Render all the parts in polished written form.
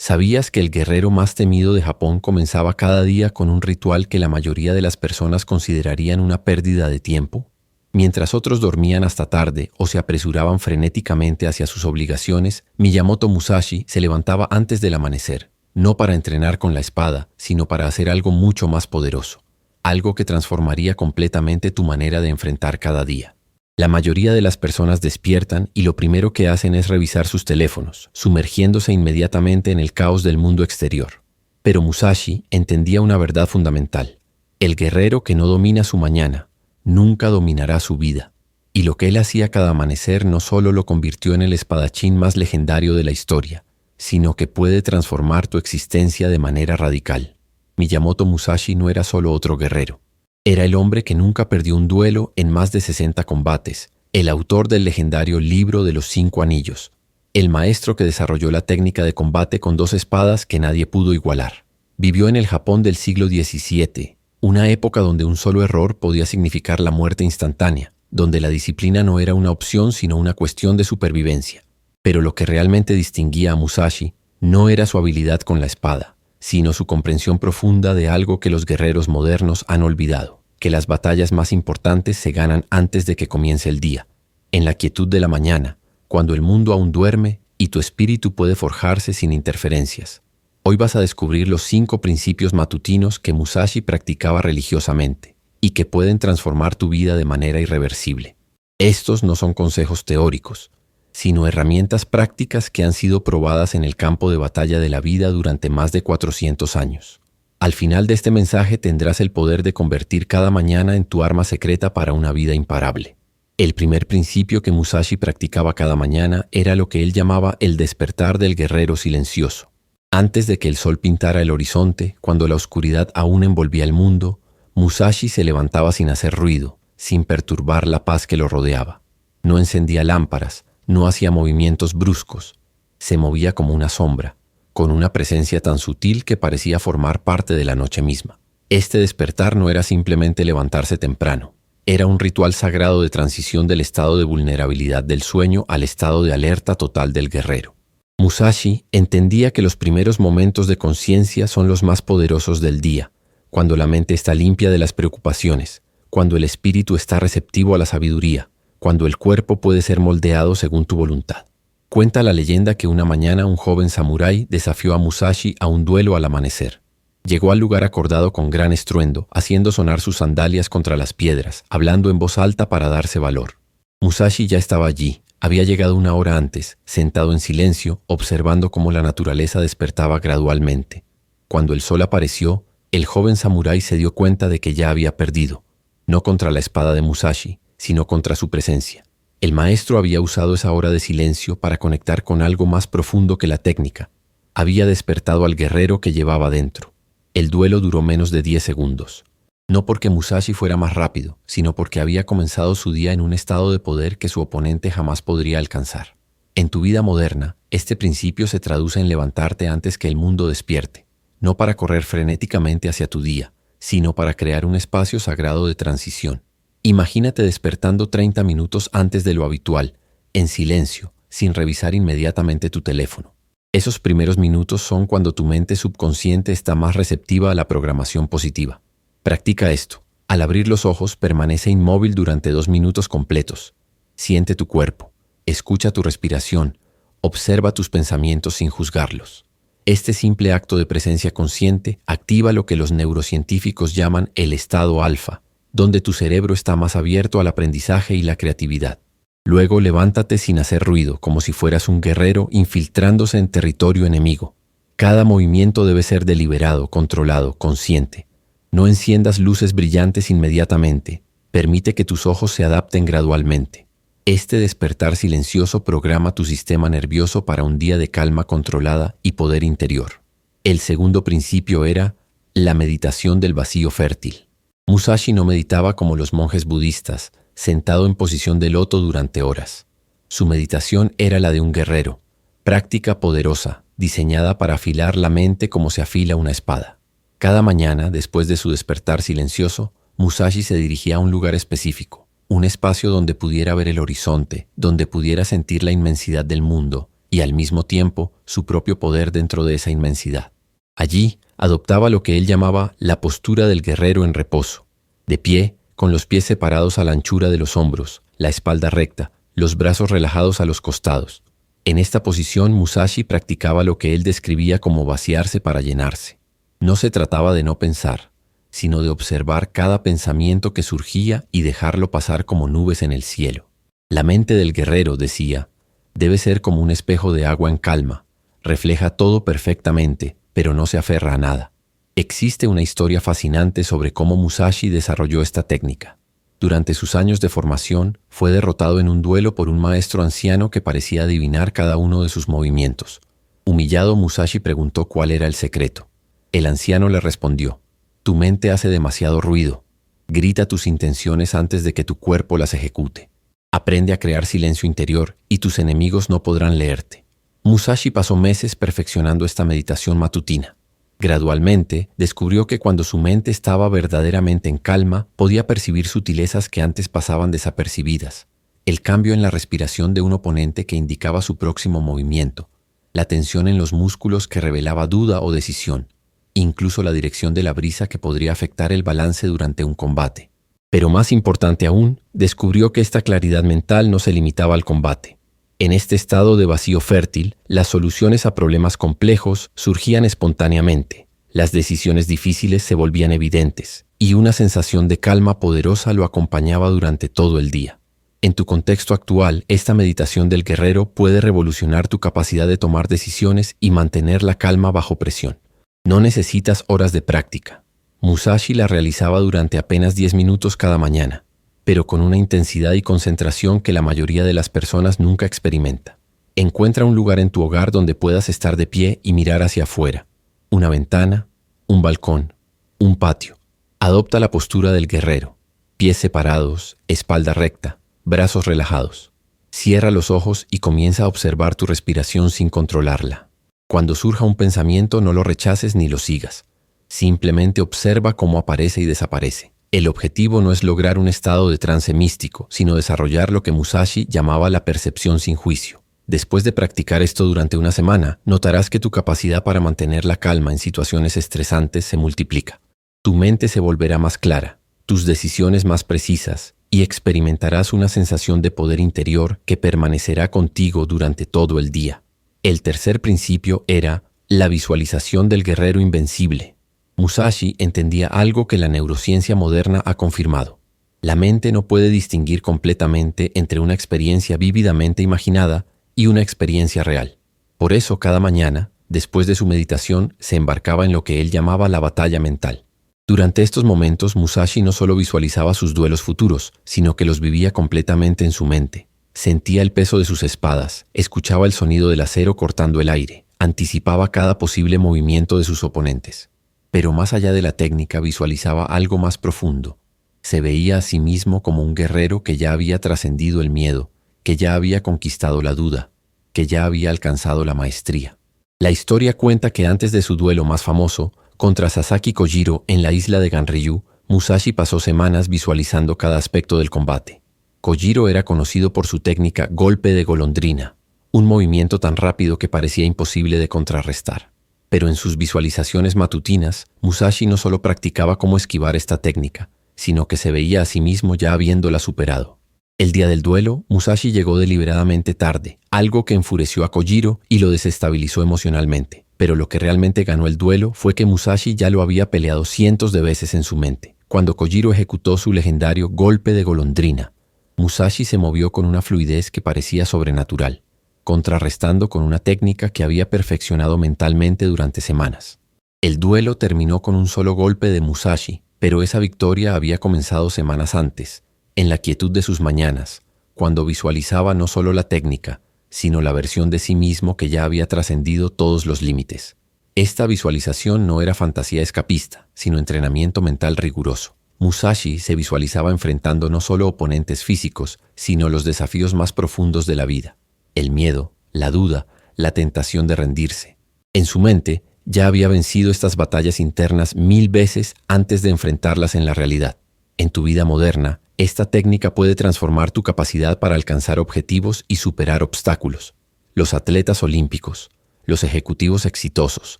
¿Sabías que el guerrero más temido de Japón comenzaba cada día con un ritual que la mayoría de las personas considerarían una pérdida de tiempo? Mientras otros dormían hasta tarde o se apresuraban frenéticamente hacia sus obligaciones, Miyamoto Musashi se levantaba antes del amanecer, no para entrenar con la espada, sino para hacer algo mucho más poderoso, algo que transformaría completamente tu manera de enfrentar cada día. La mayoría de las personas despiertan y lo primero que hacen es revisar sus teléfonos, sumergiéndose inmediatamente en el caos del mundo exterior. Pero Musashi entendía una verdad fundamental. El guerrero que no domina su mañana, nunca dominará su vida. Y lo que él hacía cada amanecer no solo lo convirtió en el espadachín más legendario de la historia, sino que puede transformar tu existencia de manera radical. Miyamoto Musashi no era solo otro guerrero. Era el hombre que nunca perdió un duelo en más de 60 combates, el autor del legendario Libro de los 5 Anillos, el maestro que desarrolló la técnica de combate con 2 espadas que nadie pudo igualar. Vivió en el Japón del siglo XVII, una época donde un solo error podía significar la muerte instantánea, donde la disciplina no era una opción sino una cuestión de supervivencia. Pero lo que realmente distinguía a Musashi no era su habilidad con la espada, sino su comprensión profunda de algo que los guerreros modernos han olvidado, que las batallas más importantes se ganan antes de que comience el día, en la quietud de la mañana, cuando el mundo aún duerme y tu espíritu puede forjarse sin interferencias. Hoy vas a descubrir los 5 principios matutinos que Musashi practicaba religiosamente y que pueden transformar tu vida de manera irreversible. Estos no son consejos teóricos, sino herramientas prácticas que han sido probadas en el campo de batalla de la vida durante más de 400 años. Al final de este mensaje tendrás el poder de convertir cada mañana en tu arma secreta para una vida imparable. El primer principio que Musashi practicaba cada mañana era lo que él llamaba el despertar del guerrero silencioso. Antes de que el sol pintara el horizonte, cuando la oscuridad aún envolvía el mundo, Musashi se levantaba sin hacer ruido, sin perturbar la paz que lo rodeaba. No encendía lámparas, no hacía movimientos bruscos, se movía como una sombra, con una presencia tan sutil que parecía formar parte de la noche misma. Este despertar no era simplemente levantarse temprano, era un ritual sagrado de transición del estado de vulnerabilidad del sueño al estado de alerta total del guerrero. Musashi entendía que los primeros momentos de conciencia son los más poderosos del día, cuando la mente está limpia de las preocupaciones, cuando el espíritu está receptivo a la sabiduría, cuando el cuerpo puede ser moldeado según tu voluntad. Cuenta la leyenda que una mañana un joven samurái desafió a Musashi a un duelo al amanecer. Llegó al lugar acordado con gran estruendo, haciendo sonar sus sandalias contra las piedras, hablando en voz alta para darse valor. Musashi ya estaba allí, había llegado una hora antes, sentado en silencio, observando cómo la naturaleza despertaba gradualmente. Cuando el sol apareció, el joven samurái se dio cuenta de que ya había perdido, no contra la espada de Musashi, sino contra su presencia. El maestro había usado esa hora de silencio para conectar con algo más profundo que la técnica. Había despertado al guerrero que llevaba dentro. El duelo duró menos de 10 segundos. No porque Musashi fuera más rápido, sino porque había comenzado su día en un estado de poder que su oponente jamás podría alcanzar. En tu vida moderna, este principio se traduce en levantarte antes que el mundo despierte, no para correr frenéticamente hacia tu día, sino para crear un espacio sagrado de transición. Imagínate despertando 30 minutos antes de lo habitual, en silencio, sin revisar inmediatamente tu teléfono. Esos primeros minutos son cuando tu mente subconsciente está más receptiva a la programación positiva. Practica esto. Al abrir los ojos, permanece inmóvil durante 2 minutos completos. Siente tu cuerpo, escucha tu respiración, observa tus pensamientos sin juzgarlos. Este simple acto de presencia consciente activa lo que los neurocientíficos llaman el estado alfa, donde tu cerebro está más abierto al aprendizaje y la creatividad. Luego levántate sin hacer ruido, como si fueras un guerrero infiltrándose en territorio enemigo. Cada movimiento debe ser deliberado, controlado, consciente. No enciendas luces brillantes inmediatamente. Permite que tus ojos se adapten gradualmente. Este despertar silencioso programa tu sistema nervioso para un día de calma controlada y poder interior. El segundo principio era la meditación del vacío fértil. Musashi no meditaba como los monjes budistas, sentado en posición de loto durante horas. Su meditación era la de un guerrero, práctica poderosa, diseñada para afilar la mente como se afila una espada. Cada mañana, después de su despertar silencioso, Musashi se dirigía a un lugar específico, un espacio donde pudiera ver el horizonte, donde pudiera sentir la inmensidad del mundo y al mismo tiempo su propio poder dentro de esa inmensidad. Allí adoptaba lo que él llamaba la postura del guerrero en reposo, de pie, con los pies separados a la anchura de los hombros, la espalda recta, los brazos relajados a los costados. En esta posición Musashi practicaba lo que él describía como vaciarse para llenarse. No se trataba de no pensar, sino de observar cada pensamiento que surgía y dejarlo pasar como nubes en el cielo. La mente del guerrero, decía, debe ser como un espejo de agua en calma, refleja todo perfectamente, pero no se aferra a nada. Existe una historia fascinante sobre cómo Musashi desarrolló esta técnica. Durante sus años de formación, fue derrotado en un duelo por un maestro anciano que parecía adivinar cada uno de sus movimientos. Humillado, Musashi preguntó cuál era el secreto. El anciano le respondió: «Tu mente hace demasiado ruido. Grita tus intenciones antes de que tu cuerpo las ejecute. Aprende a crear silencio interior y tus enemigos no podrán leerte». Musashi pasó meses perfeccionando esta meditación matutina. Gradualmente, descubrió que cuando su mente estaba verdaderamente en calma, podía percibir sutilezas que antes pasaban desapercibidas. El cambio en la respiración de un oponente que indicaba su próximo movimiento, la tensión en los músculos que revelaba duda o decisión, incluso la dirección de la brisa que podría afectar el balance durante un combate. Pero más importante aún, descubrió que esta claridad mental no se limitaba al combate. En este estado de vacío fértil, las soluciones a problemas complejos surgían espontáneamente, las decisiones difíciles se volvían evidentes, y una sensación de calma poderosa lo acompañaba durante todo el día. En tu contexto actual, esta meditación del guerrero puede revolucionar tu capacidad de tomar decisiones y mantener la calma bajo presión. No necesitas horas de práctica. Musashi la realizaba durante apenas 10 minutos cada mañana, pero con una intensidad y concentración que la mayoría de las personas nunca experimenta. Encuentra un lugar en tu hogar donde puedas estar de pie y mirar hacia afuera. Una ventana, un balcón, un patio. Adopta la postura del guerrero. Pies separados, espalda recta, brazos relajados. Cierra los ojos y comienza a observar tu respiración sin controlarla. Cuando surja un pensamiento, no lo rechaces ni lo sigas. Simplemente observa cómo aparece y desaparece. El objetivo no es lograr un estado de trance místico, sino desarrollar lo que Musashi llamaba la percepción sin juicio. Después de practicar esto durante una semana, notarás que tu capacidad para mantener la calma en situaciones estresantes se multiplica. Tu mente se volverá más clara, tus decisiones más precisas, y experimentarás una sensación de poder interior que permanecerá contigo durante todo el día. El tercer principio era la visualización del guerrero invencible. Musashi entendía algo que la neurociencia moderna ha confirmado. La mente no puede distinguir completamente entre una experiencia vívidamente imaginada y una experiencia real. Por eso, cada mañana, después de su meditación, se embarcaba en lo que él llamaba la batalla mental. Durante estos momentos, Musashi no solo visualizaba sus duelos futuros, sino que los vivía completamente en su mente. Sentía el peso de sus espadas, escuchaba el sonido del acero cortando el aire, anticipaba cada posible movimiento de sus oponentes. Pero más allá de la técnica visualizaba algo más profundo. Se veía a sí mismo como un guerrero que ya había trascendido el miedo, que ya había conquistado la duda, que ya había alcanzado la maestría. La historia cuenta que antes de su duelo más famoso, contra Sasaki Kojiro en la isla de Ganryu, Musashi pasó semanas visualizando cada aspecto del combate. Kojiro era conocido por su técnica golpe de golondrina, un movimiento tan rápido que parecía imposible de contrarrestar. Pero en sus visualizaciones matutinas, Musashi no solo practicaba cómo esquivar esta técnica, sino que se veía a sí mismo ya habiéndola superado. El día del duelo, Musashi llegó deliberadamente tarde, algo que enfureció a Kojiro y lo desestabilizó emocionalmente. Pero lo que realmente ganó el duelo fue que Musashi ya lo había peleado cientos de veces en su mente. Cuando Kojiro ejecutó su legendario golpe de golondrina, Musashi se movió con una fluidez que parecía sobrenatural, contrarrestando con una técnica que había perfeccionado mentalmente durante semanas. El duelo terminó con un solo golpe de Musashi, pero esa victoria había comenzado semanas antes, en la quietud de sus mañanas, cuando visualizaba no solo la técnica, sino la versión de sí mismo que ya había trascendido todos los límites. Esta visualización no era fantasía escapista, sino entrenamiento mental riguroso. Musashi se visualizaba enfrentando no solo oponentes físicos, sino los desafíos más profundos de la vida. El miedo, la duda, la tentación de rendirse. En su mente, ya había vencido estas batallas internas 1000 veces antes de enfrentarlas en la realidad. En tu vida moderna, esta técnica puede transformar tu capacidad para alcanzar objetivos y superar obstáculos. los atletas olímpicos, los ejecutivos exitosos,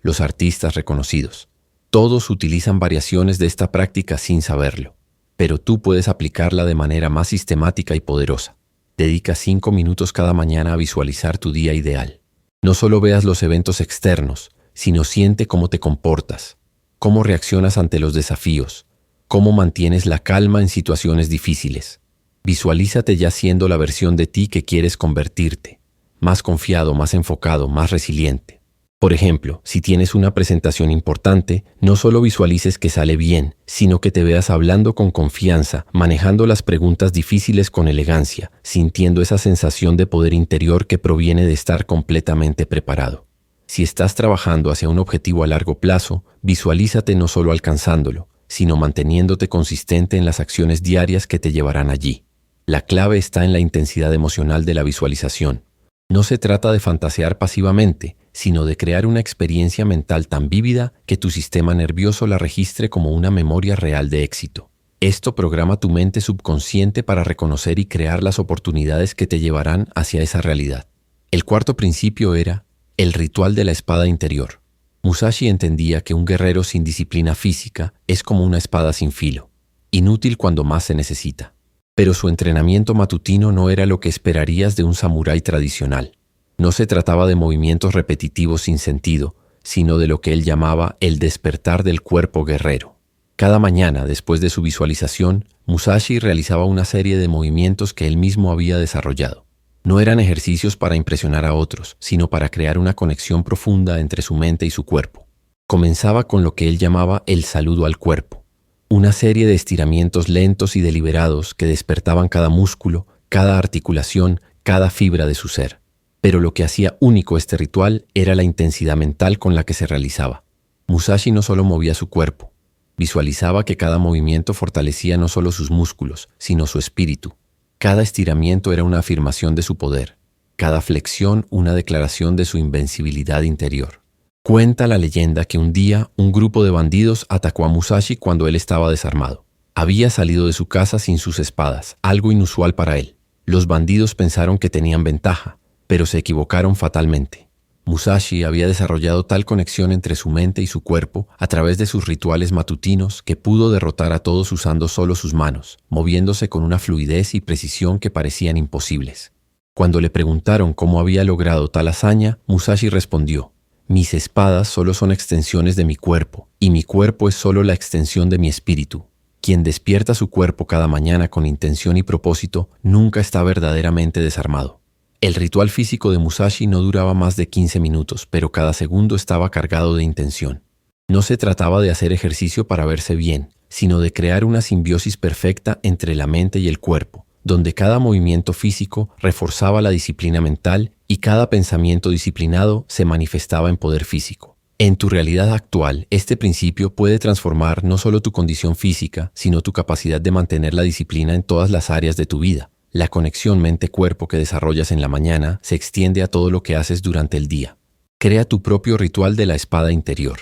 los artistas reconocidos. Todos utilizan variaciones de esta práctica sin saberlo, pero tú puedes aplicarla de manera más sistemática y poderosa. Dedica 5 minutos cada mañana a visualizar tu día ideal. No solo veas los eventos externos, sino siente cómo te comportas, cómo reaccionas ante los desafíos, cómo mantienes la calma en situaciones difíciles. Visualízate ya siendo la versión de ti que quieres convertirte, más confiado, más enfocado, más resiliente. Por ejemplo, si tienes una presentación importante, no solo visualices que sale bien, sino que te veas hablando con confianza, manejando las preguntas difíciles con elegancia, sintiendo esa sensación de poder interior que proviene de estar completamente preparado. Si estás trabajando hacia un objetivo a largo plazo, visualízate no solo alcanzándolo, sino manteniéndote consistente en las acciones diarias que te llevarán allí. La clave está en la intensidad emocional de la visualización. No se trata de fantasear pasivamente, sino de crear una experiencia mental tan vívida que tu sistema nervioso la registre como una memoria real de éxito. Esto programa tu mente subconsciente para reconocer y crear las oportunidades que te llevarán hacia esa realidad. El cuarto principio era el ritual de la espada interior. Musashi entendía que un guerrero sin disciplina física es como una espada sin filo, inútil cuando más se necesita. Pero su entrenamiento matutino no era lo que esperarías de un samurái tradicional. No se trataba de movimientos repetitivos sin sentido, sino de lo que él llamaba el despertar del cuerpo guerrero. Cada mañana, después de su visualización, Musashi realizaba una serie de movimientos que él mismo había desarrollado. No eran ejercicios para impresionar a otros, sino para crear una conexión profunda entre su mente y su cuerpo. Comenzaba con lo que él llamaba el saludo al cuerpo, una serie de estiramientos lentos y deliberados que despertaban cada músculo, cada articulación, cada fibra de su ser. Pero lo que hacía único este ritual era la intensidad mental con la que se realizaba. Musashi no solo movía su cuerpo, visualizaba que cada movimiento fortalecía no solo sus músculos, sino su espíritu. Cada estiramiento era una afirmación de su poder, cada flexión una declaración de su invencibilidad interior. Cuenta la leyenda que un día un grupo de bandidos atacó a Musashi cuando él estaba desarmado. Había salido de su casa sin sus espadas, algo inusual para él. Los bandidos pensaron que tenían ventaja, pero se equivocaron fatalmente. Musashi había desarrollado tal conexión entre su mente y su cuerpo a través de sus rituales matutinos que pudo derrotar a todos usando solo sus manos, moviéndose con una fluidez y precisión que parecían imposibles. Cuando le preguntaron cómo había logrado tal hazaña, Musashi respondió: «Mis espadas solo son extensiones de mi cuerpo, y mi cuerpo es solo la extensión de mi espíritu. Quien despierta su cuerpo cada mañana con intención y propósito nunca está verdaderamente desarmado». El ritual físico de Musashi no duraba más de 15 minutos, pero cada segundo estaba cargado de intención. No se trataba de hacer ejercicio para verse bien, sino de crear una simbiosis perfecta entre la mente y el cuerpo, donde cada movimiento físico reforzaba la disciplina mental y cada pensamiento disciplinado se manifestaba en poder físico. En tu realidad actual, este principio puede transformar no solo tu condición física, sino tu capacidad de mantener la disciplina en todas las áreas de tu vida. La conexión mente-cuerpo que desarrollas en la mañana se extiende a todo lo que haces durante el día. Crea tu propio ritual de la espada interior.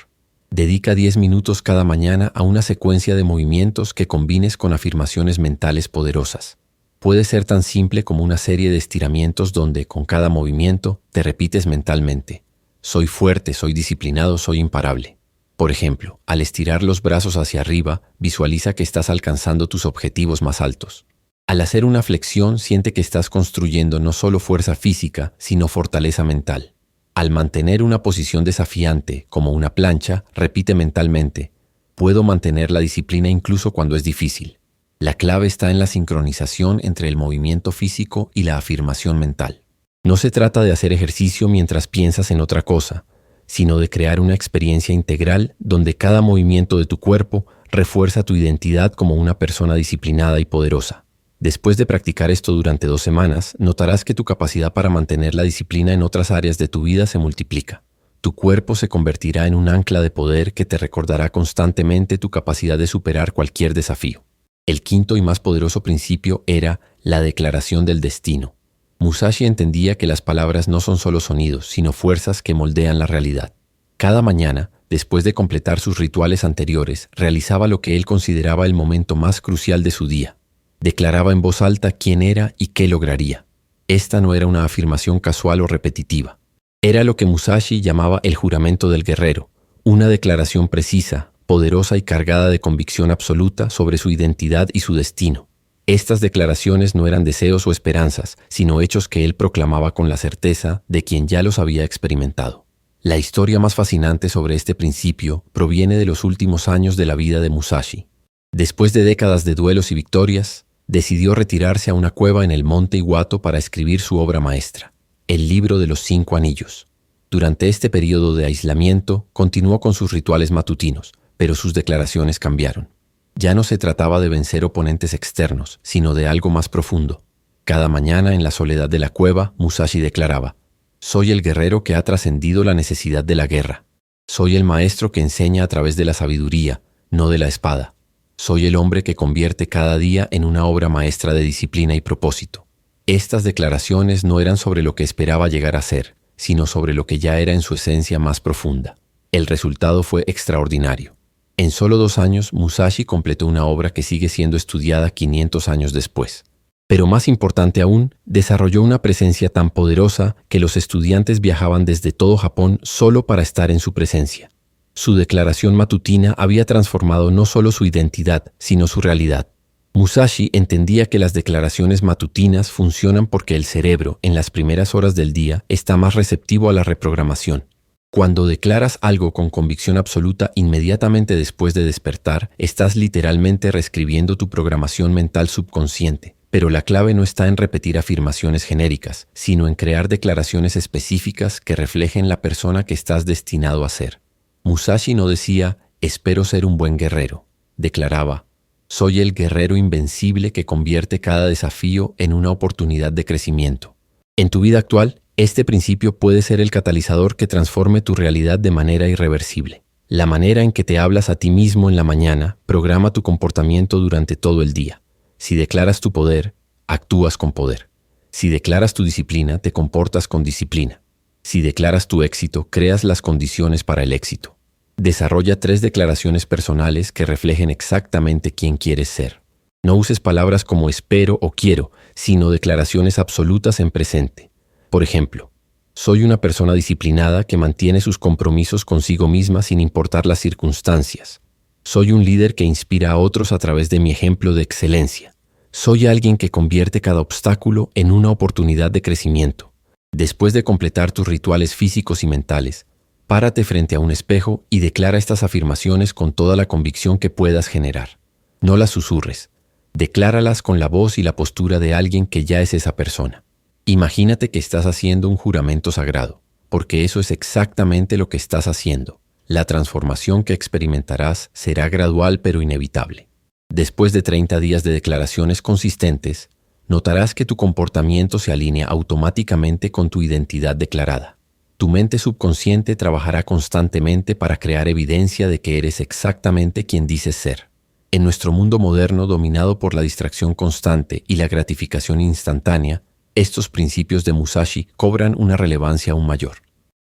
Dedica 10 minutos cada mañana a una secuencia de movimientos que combines con afirmaciones mentales poderosas. Puede ser tan simple como una serie de estiramientos donde, con cada movimiento, te repites mentalmente: «Soy fuerte, soy disciplinado, soy imparable». Por ejemplo, al estirar los brazos hacia arriba, visualiza que estás alcanzando tus objetivos más altos. Al hacer una flexión, siente que estás construyendo no solo fuerza física, sino fortaleza mental. Al mantener una posición desafiante, como una plancha, repite mentalmente: «Puedo mantener la disciplina incluso cuando es difícil». La clave está en la sincronización entre el movimiento físico y la afirmación mental. No se trata de hacer ejercicio mientras piensas en otra cosa, sino de crear una experiencia integral donde cada movimiento de tu cuerpo refuerza tu identidad como una persona disciplinada y poderosa. Después de practicar esto durante 2 semanas, notarás que tu capacidad para mantener la disciplina en otras áreas de tu vida se multiplica. Tu cuerpo se convertirá en un ancla de poder que te recordará constantemente tu capacidad de superar cualquier desafío. El quinto y más poderoso principio era la declaración del destino. Musashi entendía que las palabras no son solo sonidos, sino fuerzas que moldean la realidad. Cada mañana, después de completar sus rituales anteriores, realizaba lo que él consideraba el momento más crucial de su día. Declaraba en voz alta quién era y qué lograría. Esta no era una afirmación casual o repetitiva. Era lo que Musashi llamaba el juramento del guerrero, una declaración precisa, poderosa y cargada de convicción absoluta sobre su identidad y su destino. Estas declaraciones no eran deseos o esperanzas, sino hechos que él proclamaba con la certeza de quien ya los había experimentado. La historia más fascinante sobre este principio proviene de los últimos años de la vida de Musashi. Después de décadas de duelos y victorias, decidió retirarse a una cueva en el monte Iwato para escribir su obra maestra, el libro de los 5 anillos. Durante este periodo de aislamiento, continuó con sus rituales matutinos, pero sus declaraciones cambiaron. Ya no se trataba de vencer oponentes externos, sino de algo más profundo. Cada mañana, en la soledad de la cueva, Musashi declaraba: «Soy el guerrero que ha trascendido la necesidad de la guerra. Soy el maestro que enseña a través de la sabiduría, no de la espada. Soy el hombre que convierte cada día en una obra maestra de disciplina y propósito». Estas declaraciones no eran sobre lo que esperaba llegar a ser, sino sobre lo que ya era en su esencia más profunda. El resultado fue extraordinario. En solo 2 años, Musashi completó una obra que sigue siendo estudiada 500 años después. Pero más importante aún, desarrolló una presencia tan poderosa que los estudiantes viajaban desde todo Japón solo para estar en su presencia. Su declaración matutina había transformado no solo su identidad, sino su realidad. Musashi entendía que las declaraciones matutinas funcionan porque el cerebro, en las primeras horas del día, está más receptivo a la reprogramación. Cuando declaras algo con convicción absoluta inmediatamente después de despertar, estás literalmente reescribiendo tu programación mental subconsciente. Pero la clave no está en repetir afirmaciones genéricas, sino en crear declaraciones específicas que reflejen la persona que estás destinado a ser. Musashi no decía: «Espero ser un buen guerrero». Declaraba: «Soy el guerrero invencible que convierte cada desafío en una oportunidad de crecimiento». En tu vida actual, este principio puede ser el catalizador que transforme tu realidad de manera irreversible. La manera en que te hablas a ti mismo en la mañana programa tu comportamiento durante todo el día. Si declaras tu poder, actúas con poder. Si declaras tu disciplina, te comportas con disciplina. Si declaras tu éxito, creas las condiciones para el éxito. Desarrolla 3 declaraciones personales que reflejen exactamente quién quieres ser. No uses palabras como espero o quiero, sino declaraciones absolutas en presente. Por ejemplo, soy una persona disciplinada que mantiene sus compromisos consigo misma sin importar las circunstancias. Soy un líder que inspira a otros a través de mi ejemplo de excelencia. Soy alguien que convierte cada obstáculo en una oportunidad de crecimiento. Después de completar tus rituales físicos y mentales, párate frente a un espejo y declara estas afirmaciones con toda la convicción que puedas generar. No las susurres. Decláralas con la voz y la postura de alguien que ya es esa persona. Imagínate que estás haciendo un juramento sagrado, porque eso es exactamente lo que estás haciendo. La transformación que experimentarás será gradual pero inevitable. Después de 30 días de declaraciones consistentes, notarás que tu comportamiento se alinea automáticamente con tu identidad declarada. Tu mente subconsciente trabajará constantemente para crear evidencia de que eres exactamente quien dices ser. En nuestro mundo moderno dominado por la distracción constante y la gratificación instantánea, estos principios de Musashi cobran una relevancia aún mayor.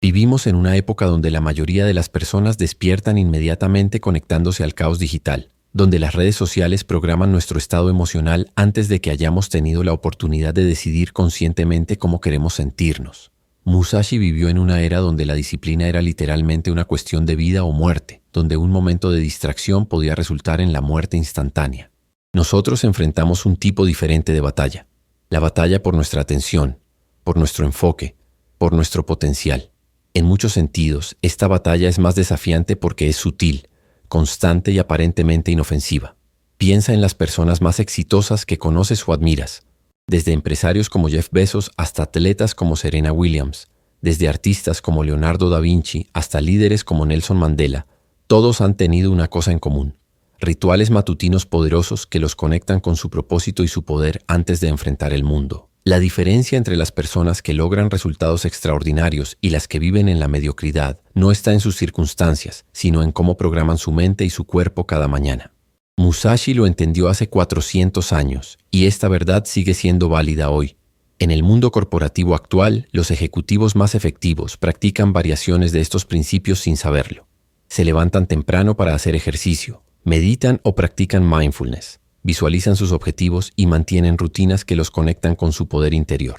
Vivimos en una época donde la mayoría de las personas despiertan inmediatamente conectándose al caos digital, donde las redes sociales programan nuestro estado emocional antes de que hayamos tenido la oportunidad de decidir conscientemente cómo queremos sentirnos. Musashi vivió en una era donde la disciplina era literalmente una cuestión de vida o muerte, donde un momento de distracción podía resultar en la muerte instantánea. Nosotros enfrentamos un tipo diferente de batalla. La batalla por nuestra atención, por nuestro enfoque, por nuestro potencial. En muchos sentidos, esta batalla es más desafiante porque es sutil, constante y aparentemente inofensiva. Piensa en las personas más exitosas que conoces o admiras, desde empresarios como Jeff Bezos hasta atletas como Serena Williams, desde artistas como Leonardo da Vinci hasta líderes como Nelson Mandela. Todos han tenido una cosa en común: rituales matutinos poderosos que los conectan con su propósito y su poder antes de enfrentar el mundo. La diferencia entre las personas que logran resultados extraordinarios y las que viven en la mediocridad no está en sus circunstancias, sino en cómo programan su mente y su cuerpo cada mañana. Musashi lo entendió hace 400 años, y esta verdad sigue siendo válida hoy. En el mundo corporativo actual, los ejecutivos más efectivos practican variaciones de estos principios sin saberlo. Se levantan temprano para hacer ejercicio, meditan o practican mindfulness, visualizan sus objetivos y mantienen rutinas que los conectan con su poder interior.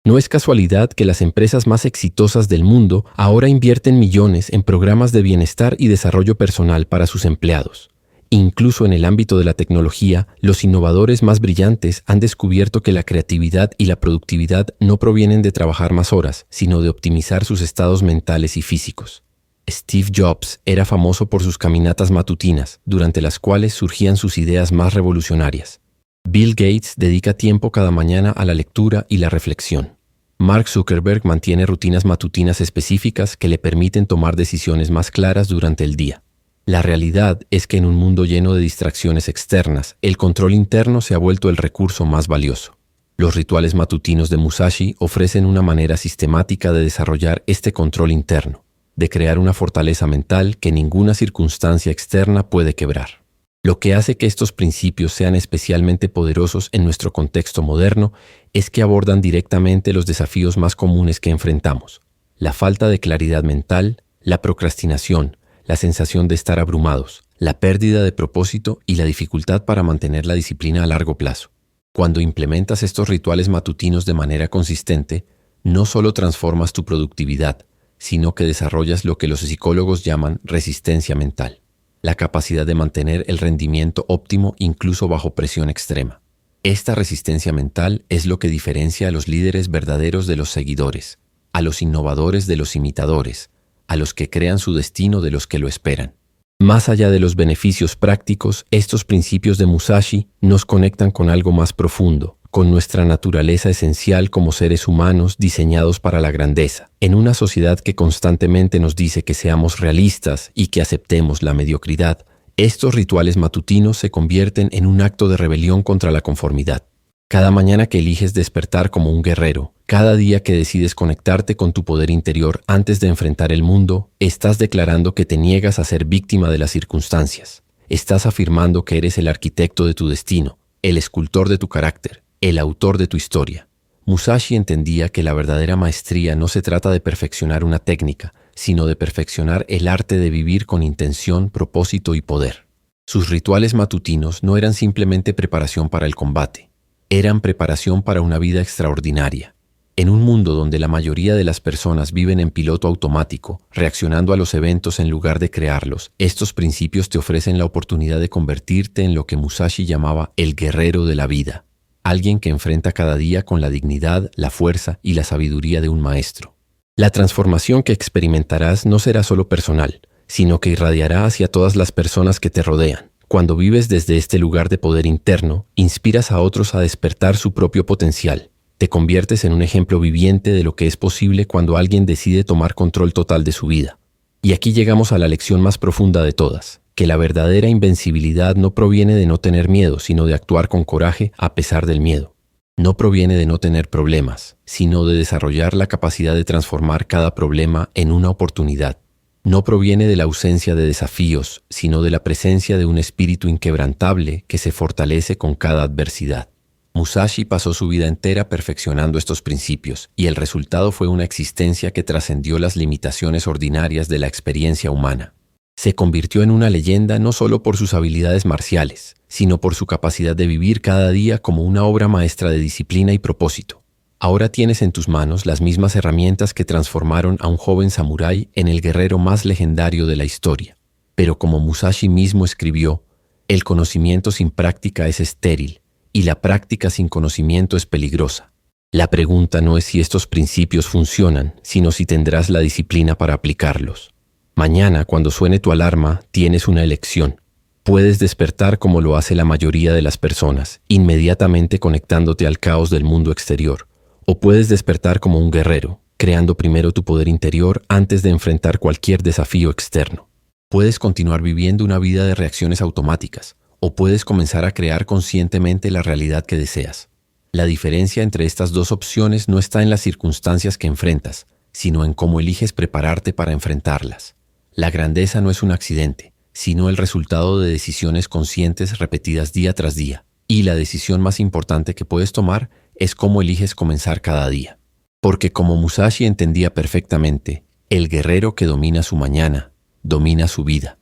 No es casualidad que las empresas más exitosas del mundo ahora invierten millones en programas de bienestar y desarrollo personal para sus empleados. Incluso en el ámbito de la tecnología, los innovadores más brillantes han descubierto que la creatividad y la productividad no provienen de trabajar más horas, sino de optimizar sus estados mentales y físicos. Steve Jobs era famoso por sus caminatas matutinas, durante las cuales surgían sus ideas más revolucionarias. Bill Gates dedica tiempo cada mañana a la lectura y la reflexión. Mark Zuckerberg mantiene rutinas matutinas específicas que le permiten tomar decisiones más claras durante el día. La realidad es que en un mundo lleno de distracciones externas, el control interno se ha vuelto el recurso más valioso. Los rituales matutinos de Musashi ofrecen una manera sistemática de desarrollar este control interno, de crear una fortaleza mental que ninguna circunstancia externa puede quebrar. Lo que hace que estos principios sean especialmente poderosos en nuestro contexto moderno es que abordan directamente los desafíos más comunes que enfrentamos: la falta de claridad mental, la procrastinación, la sensación de estar abrumados, la pérdida de propósito y la dificultad para mantener la disciplina a largo plazo. Cuando implementas estos rituales matutinos de manera consistente, no solo transformas tu productividad, sino que desarrollas lo que los psicólogos llaman resistencia mental, la capacidad de mantener el rendimiento óptimo incluso bajo presión extrema. Esta resistencia mental es lo que diferencia a los líderes verdaderos de los seguidores, a los innovadores de los imitadores, a los que crean su destino de los que lo esperan. Más allá de los beneficios prácticos, estos principios de Musashi nos conectan con algo más profundo, con nuestra naturaleza esencial como seres humanos diseñados para la grandeza, en una sociedad que constantemente nos dice que seamos realistas y que aceptemos la mediocridad. Estos rituales matutinos se convierten en un acto de rebelión contra la conformidad. Cada mañana que eliges despertar como un guerrero, cada día que decides conectarte con tu poder interior antes de enfrentar el mundo, estás declarando que te niegas a ser víctima de las circunstancias. Estás afirmando que eres el arquitecto de tu destino, el escultor de tu carácter, el autor de tu historia. Musashi entendía que la verdadera maestría no se trata de perfeccionar una técnica, sino de perfeccionar el arte de vivir con intención, propósito y poder. Sus rituales matutinos no eran simplemente preparación para el combate, eran preparación para una vida extraordinaria. En un mundo donde la mayoría de las personas viven en piloto automático, reaccionando a los eventos en lugar de crearlos, estos principios te ofrecen la oportunidad de convertirte en lo que Musashi llamaba el guerrero de la vida. Alguien que enfrenta cada día con la dignidad, la fuerza y la sabiduría de un maestro. La transformación que experimentarás no será solo personal, sino que irradiará hacia todas las personas que te rodean. Cuando vives desde este lugar de poder interno, inspiras a otros a despertar su propio potencial. Te conviertes en un ejemplo viviente de lo que es posible cuando alguien decide tomar control total de su vida. Y aquí llegamos a la lección más profunda de todas, que la verdadera invencibilidad no proviene de no tener miedo, sino de actuar con coraje a pesar del miedo. No proviene de no tener problemas, sino de desarrollar la capacidad de transformar cada problema en una oportunidad. No proviene de la ausencia de desafíos, sino de la presencia de un espíritu inquebrantable que se fortalece con cada adversidad. Musashi pasó su vida entera perfeccionando estos principios, y el resultado fue una existencia que trascendió las limitaciones ordinarias de la experiencia humana. Se convirtió en una leyenda no solo por sus habilidades marciales, sino por su capacidad de vivir cada día como una obra maestra de disciplina y propósito. Ahora tienes en tus manos las mismas herramientas que transformaron a un joven samurái en el guerrero más legendario de la historia. Pero como Musashi mismo escribió, el conocimiento sin práctica es estéril, y la práctica sin conocimiento es peligrosa. La pregunta no es si estos principios funcionan, sino si tendrás la disciplina para aplicarlos. Mañana, cuando suene tu alarma, tienes una elección. Puedes despertar como lo hace la mayoría de las personas, inmediatamente conectándote al caos del mundo exterior. O puedes despertar como un guerrero, creando primero tu poder interior antes de enfrentar cualquier desafío externo. Puedes continuar viviendo una vida de reacciones automáticas, o puedes comenzar a crear conscientemente la realidad que deseas. La diferencia entre estas dos opciones no está en las circunstancias que enfrentas, sino en cómo eliges prepararte para enfrentarlas. La grandeza no es un accidente, sino el resultado de decisiones conscientes repetidas día tras día. Y la decisión más importante que puedes tomar es cómo eliges comenzar cada día. Porque como Musashi entendía perfectamente, el guerrero que domina su mañana, domina su vida.